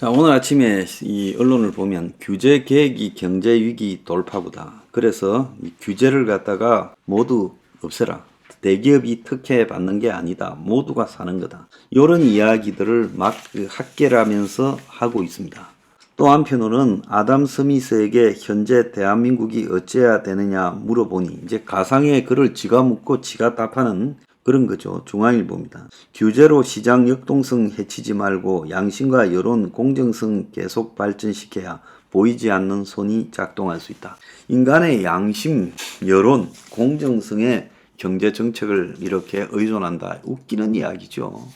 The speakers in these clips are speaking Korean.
자, 오늘 아침에 이 언론을 보면 규제 계획이 경제 위기 돌파구다. 그래서 이 규제를 갖다가 모두 없애라. 대기업이 특혜 받는 게 아니다. 모두가 사는 거다. 이런 이야기들을 막 학계라면서 하고 있습니다. 또 한편으로는 아담 스미스에게 현재 대한민국이 어째야 되느냐 물어보니 이제 가상의 글을 지가 묻고 지가 답하는 그런 거죠. 중앙일보입니다. 규제로 시장 역동성 해치지 말고 양심과 여론 공정성 계속 발전시켜야 보이지 않는 손이 작동할 수 있다. 인간의 양심, 여론, 공정성에 경제 정책을 이렇게 의존한다. 웃기는 이야기죠.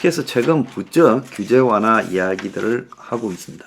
그래서 최근 부쩍 규제 완화 이야기들을 하고 있습니다.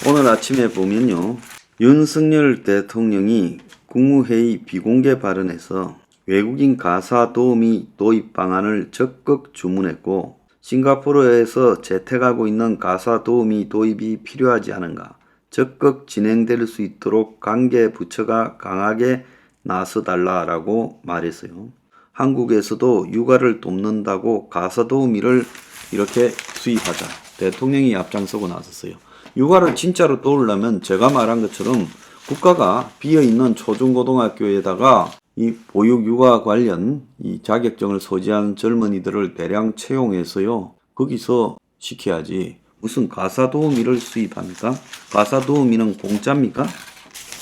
오늘 아침에 보면요. 윤석열 대통령이 국무회의 비공개 발언에서 외국인 가사 도우미 도입 방안을 적극 주문했고 싱가포르에서 재택하고 있는 가사 도우미 도입이 필요하지 않은가 적극 진행될 수 있도록 관계 부처가 강하게 나서달라라고 말했어요. 한국에서도 육아를 돕는다고 가사 도우미를 이렇게 수입하자. 대통령이 앞장서고 나섰어요. 육아를 진짜로 도우려면 제가 말한 것처럼 국가가 비어있는 초중고등학교에다가 이 보육 육아 관련 이 자격증을 소지한 젊은이들을 대량 채용해서요. 거기서 시켜야지. 무슨 가사 도우미를 수입합니까? 가사 도우미는 공짜입니까?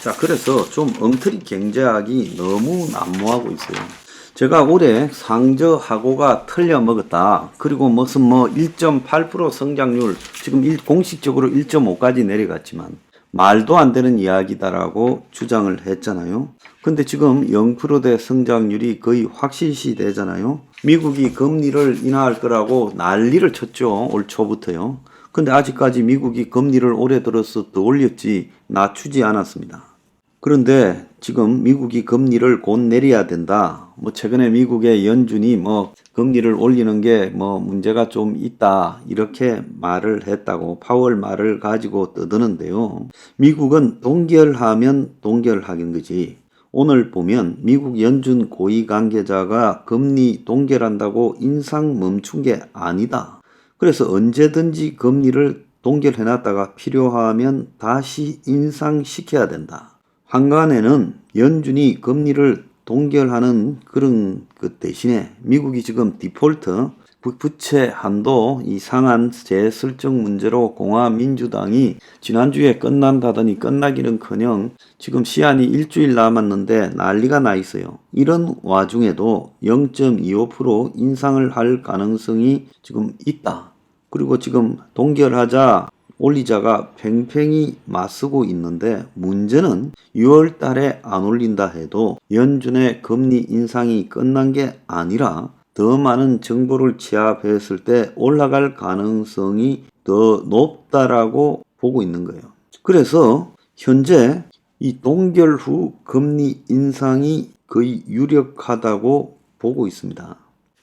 자, 그래서 좀 엉터리 경제학이 너무 난무하고 있어요. 제가 올해 상저하고가 틀려 먹었다. 그리고 무슨 1.8% 성장률 지금 공식적으로 1.5까지 내려갔지만 말도 안 되는 이야기다라고 주장을 했잖아요. 근데 지금 0%대 성장률이 거의 확실시 되잖아요. 미국이 금리를 인하할 거라고 난리를 쳤죠. 올 초부터요. 근데 아직까지 미국이 금리를 올해 들어서 더 올렸지 낮추지 않았습니다. 그런데 지금 미국이 금리를 곧 내려야 된다. 최근에 미국의 연준이 금리를 올리는 게 문제가 좀 있다. 이렇게 말을 했다고 파월 말을 가지고 떠드는데요. 미국은 동결하면 동결하긴 거지. 오늘 보면 미국 연준 고위 관계자가 금리 동결한다고 인상 멈춘 게 아니다. 그래서 언제든지 금리를 동결해놨다가 필요하면 다시 인상시켜야 된다. 한간에는 연준이 금리를 동결하는 그런 것 대신에 미국이 지금 디폴트, 부채 한도 이상한 재설정 문제로 공화민주당이 지난주에 끝난다더니 끝나기는커녕 지금 시한이 일주일 남았는데 난리가 나 있어요. 이런 와중에도 0.25% 인상을 할 가능성이 지금 있다. 그리고 지금 동결하자 올리자가 팽팽히 맞서고 있는데 문제는 6월 달에 안 올린다 해도 연준의 금리 인상이 끝난 게 아니라 더 많은 정보를 취합했을 때 올라갈 가능성이 더 높다라고 보고 있는 거예요. 그래서 현재 이 동결 후 금리 인상이 거의 유력하다고 보고 있습니다.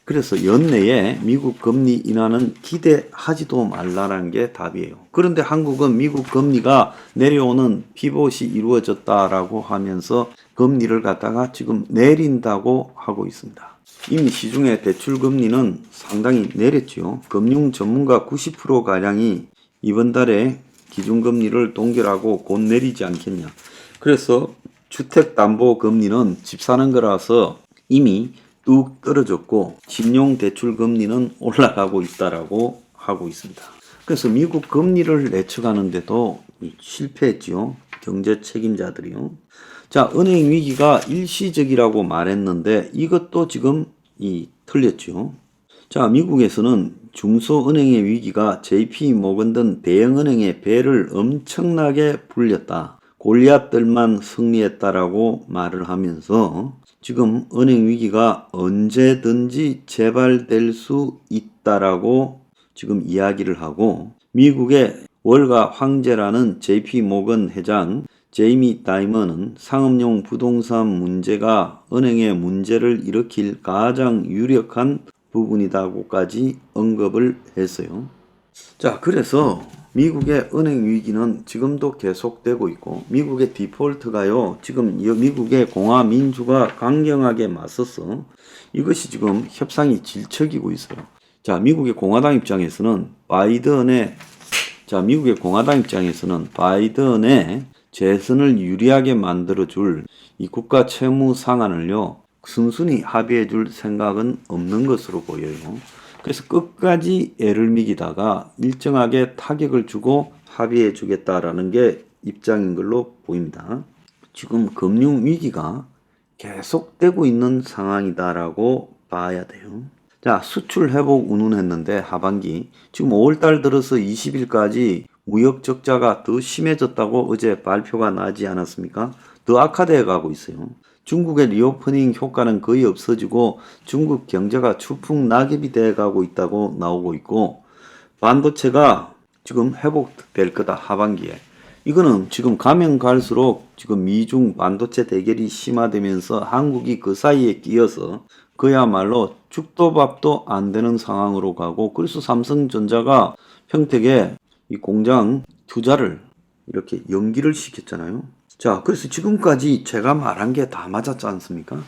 그래서 연내에 미국 금리 인하는 기대하지도 말라는 게 답이에요. 그런데 한국은 미국 금리가 내려오는 피봇이 이루어졌다라고 하면서 금리를 갖다가 지금 내린다고 하고 있습니다. 이미 시중의 대출 금리는 상당히 내렸죠. 금융 전문가 90%가량이 이번 달에 기준금리를 동결하고 곧 내리지 않겠냐. 그래서 주택담보금리는 집 사는 거라서 이미 뚝 떨어졌고 신용대출금리는 올라가고 있다라고 하고 있습니다. 그래서 미국 금리를 예측하는데도 실패했죠. 경제 책임자들이요. 자, 은행 위기가 일시적이라고 말했는데 이것도 지금 틀렸죠. 자, 미국에서는 중소은행의 위기가 JP 모건 등 대형은행의 배를 엄청나게 불렸다. 골리앗들만 승리했다라고 말을 하면서 지금 은행 위기가 언제든지 재발될 수 있다라고 지금 이야기를 하고 미국의 월가 황제라는 JP 모건 회장 제이미 다이먼은 상업용 부동산 문제가 은행의 문제를 일으킬 가장 유력한 부분이다고까지 언급을 했어요. 자, 그래서 미국의 은행 위기는 지금도 계속되고 있고 미국의 디폴트가요 지금 미국의 공화민주가 강경하게 맞서서 이것이 지금 협상이 질척이고 있어요. 자, 미국의 공화당 입장에서는 바이든의 자, 미국의 공화당 입장에서는 바이든의 재선을 유리하게 만들어줄 이 국가 채무 상한을요, 순순히 합의해 줄 생각은 없는 것으로 보여요. 그래서 끝까지 애를 미기다가 일정하게 타격을 주고 합의해 주겠다라는 게 입장인 걸로 보입니다. 지금 금융 위기가 계속되고 있는 상황이다라고 봐야 돼요. 자, 수출 회복 운운했는데 하반기 지금 5월달 들어서 20일까지 무역 적자가 더 심해졌다고 어제 발표가 나지 않았습니까? 더 악화되어 가고 있어요. 중국의 리오프닝 효과는 거의 없어지고 중국 경제가 추풍 낙엽이 되어 가고 있다고 나오고 있고, 반도체가 지금 회복될 거다 하반기에. 이거는 지금 가면 갈수록 지금 미중 반도체 대결이 심화되면서 한국이 그 사이에 끼어서 그야말로 죽도 밥도 안 되는 상황으로 가고, 그래서 삼성전자가 평택에 이 공장 투자를 이렇게 연기를 시켰잖아요. 자, 그래서 지금까지 제가 말한 게 다 맞았지 않습니까?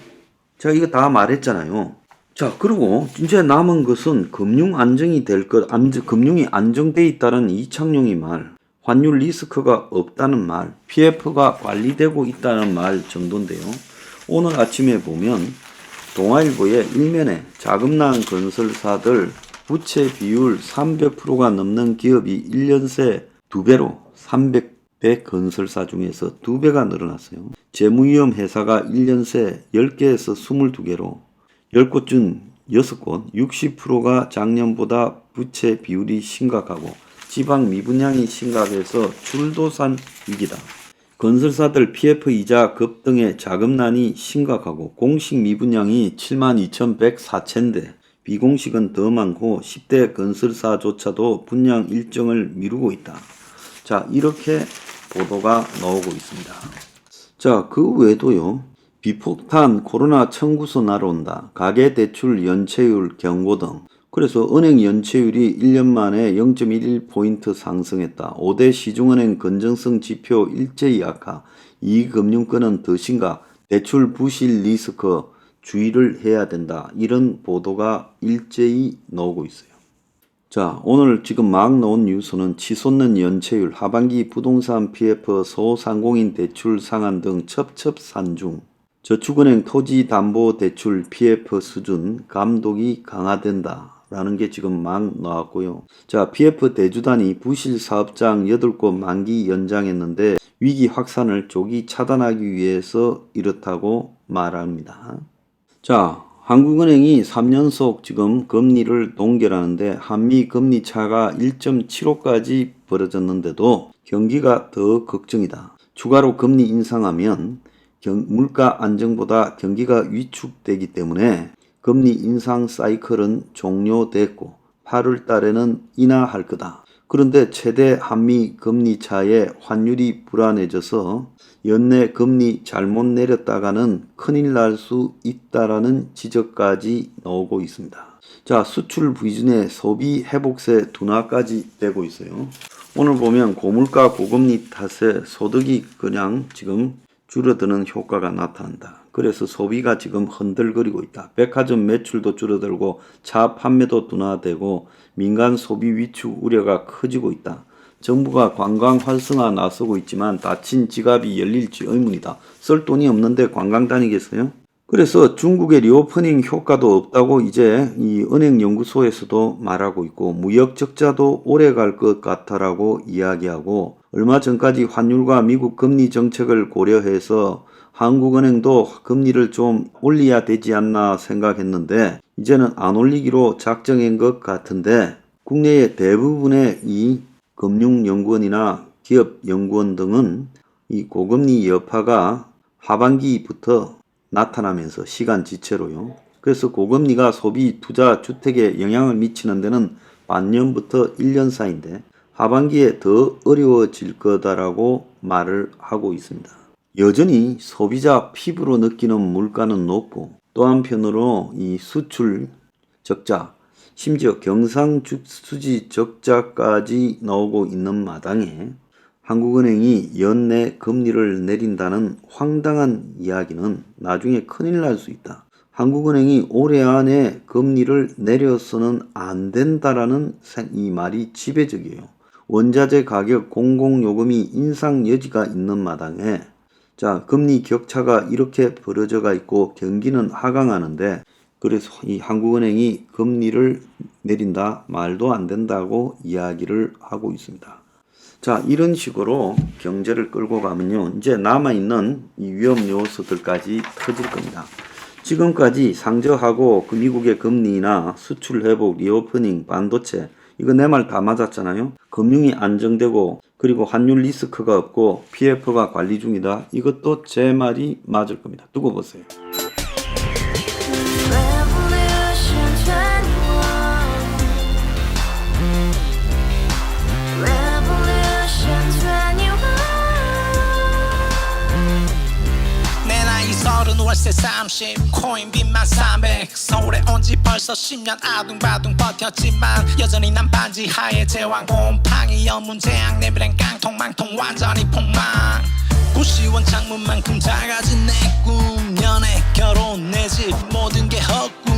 제가 이거 다 말했잖아요. 자, 그리고 이제 남은 것은 금융 안정이 될 것, 금융이 안정돼 있다는 이창용이 말, 환율 리스크가 없다는 말, PF가 관리되고 있다는 말 정도인데요. 오늘 아침에 보면 동아일보의 일면에 자금난 건설사들 부채 비율 300%가 넘는 기업이 1년 새 2배로 300배 건설사 중에서 2배가 늘어났어요. 재무위험 회사가 1년 새 10개에서 22개로 10곳 중 6곳 60%가 작년보다 부채 비율이 심각하고 지방 미분양이 심각해서 줄도산 위기다. 건설사들 PF 이자 급등의 자금난이 심각하고 공식 미분양이 72,104채인데 비공식은 더 많고 10대 건설사조차도 분양 일정을 미루고 있다. 자, 이렇게 보도가 나오고 있습니다. 자, 그 외에도요. 비폭탄 코로나 청구서 날아온다. 가계대출 연체율 경고 등. 그래서 은행 연체율이 1년 만에 0.11포인트 상승했다. 5대 시중은행 건전성 지표 일제히 악화. 이금융권은 더 심각. 대출 부실 리스크 주의를 해야 된다. 이런 보도가 일제히 나오고 있어요. 자, 오늘 지금 막 나온 뉴스는 치솟는 연체율, 하반기 부동산 PF, 소상공인 대출 상한 등 첩첩산중. 저축은행 토지담보대출 PF 수준 감독이 강화된다. 라는 게 지금 막 나왔고요. 자, PF 대주단이 부실 사업장 8곳 만기 연장했는데 위기 확산을 조기 차단하기 위해서 이렇다고 말합니다. 자, 한국은행이 3연속 지금 금리를 동결하는데 한미 금리 차가 1.75까지 벌어졌는데도 경기가 더 걱정이다. 추가로 금리 인상하면 물가 안정보다 경기가 위축되기 때문에 금리 인상 사이클은 종료됐고 8월 달에는 인하할 거다. 그런데 최대 한미 금리 차에 환율이 불안해져서 연내 금리 잘못 내렸다가는 큰일 날 수 있다라는 지적까지 나오고 있습니다. 자, 수출 부진의 소비 회복세 둔화까지 되고 있어요. 오늘 보면 고물가 고금리 탓에 소득이 그냥 지금 줄어드는 효과가 나타난다. 그래서 소비가 지금 흔들거리고 있다. 백화점 매출도 줄어들고 차 판매도 둔화되고 민간 소비 위축 우려가 커지고 있다. 정부가 관광 활성화 나서고 있지만 닫힌 지갑이 열릴지 의문이다. 쓸 돈이 없는데 관광 다니겠어요? 그래서 중국의 리오프닝 효과도 없다고 이제 이 은행연구소에서도 말하고 있고, 무역 적자도 오래 갈 것 같다라고 이야기하고, 얼마 전까지 환율과 미국 금리 정책을 고려해서 한국은행도 금리를 좀 올려야 되지 않나 생각했는데 이제는 안 올리기로 작정한 것 같은데, 국내의 대부분의 이 금융연구원이나 기업연구원 등은 이 고금리 여파가 하반기부터 나타나면서 시간 지체로요. 그래서 고금리가 소비, 투자, 주택에 영향을 미치는 데는 반년부터 1년 사이인데 하반기에 더 어려워질 거다라고 말을 하고 있습니다. 여전히 소비자 피부로 느끼는 물가는 높고, 또 한편으로 이 수출 적자, 심지어 경상수지 적자까지 나오고 있는 마당에 한국은행이 연내 금리를 내린다는 황당한 이야기는 나중에 큰일 날 수 있다. 한국은행이 올해 안에 금리를 내려서는 안 된다라는 이 말이 지배적이에요. 원자재 가격, 공공요금이 인상 여지가 있는 마당에 자, 금리 격차가 이렇게 벌어져가 있고 경기는 하강하는데 그래서 이 한국은행이 금리를 내린다 말도 안 된다고 이야기를 하고 있습니다. 자, 이런 식으로 경제를 끌고 가면요, 이제 남아있는 이 위험 요소들까지 터질 겁니다. 지금까지 상저하고 그 미국의 금리나 수출 회복, 리오프닝, 반도체 이거 내 말 다 맞았잖아요. 금융이 안정되고 그리고 환율 리스크가 없고 PF가 관리 중이다. 이것도 제 말이 맞을 겁니다. 두고 보세요. 월세 30 코인 빚만 300 서울에 온 지 벌써 10년 아둥바둥 버텼지만 여전히 난 반지 하에 제왕 곰팡이 연문제약 내비랑 깡통망통 완전히 폭망 고시원 창문만큼 작아진 내 꿈 연애 결혼 내 집 모든 게 헛꿈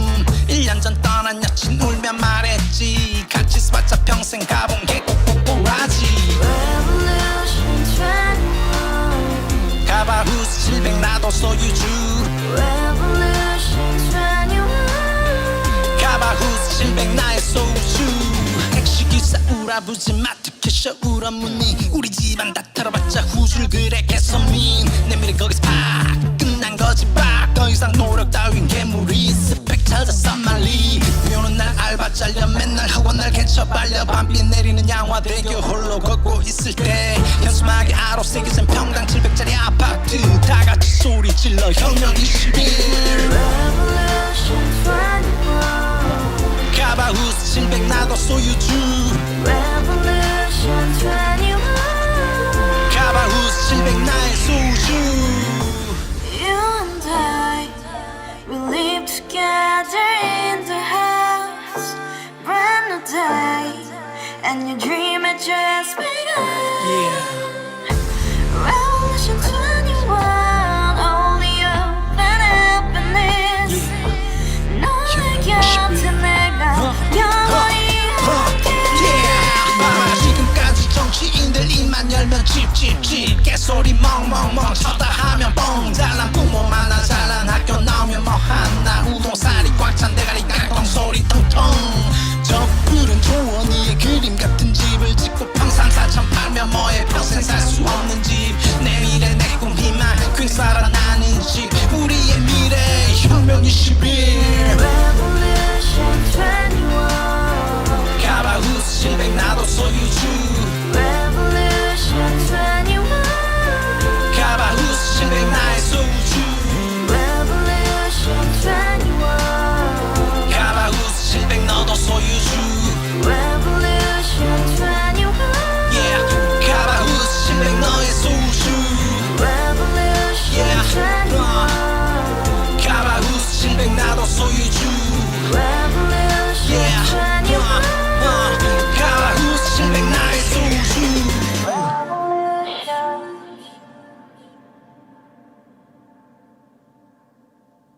1년 전 떠난 여친 울며 말했지 같이 살자 평생 가본 게 꼭꼭꼭하지 가바후스 700 나도 소유주 가바후스 700 나의 소유주 택시기사 우라부지 마트 캐셔 울어무니 우리 집안 다 털어봤자 후줄 그래 개선민 내 미래 거기서 팍 끝난 거지 팍더 이상 노력 따윈 괴물이 스펙 찾아서 말리 비오는 날 알바 잘려 맨날 학원 날 개쳐 발려 밤비 내리는 양화대교 홀로 걷고 있을 때 현수막에 아로 새겨진 평당 700짜리 아파트 다같이 소리 질러 혁명 21 가바후스 700 나도 소유주 가바후스 700 나의 소유주 You and I, we live together in the house, brand new day, and your dream had just been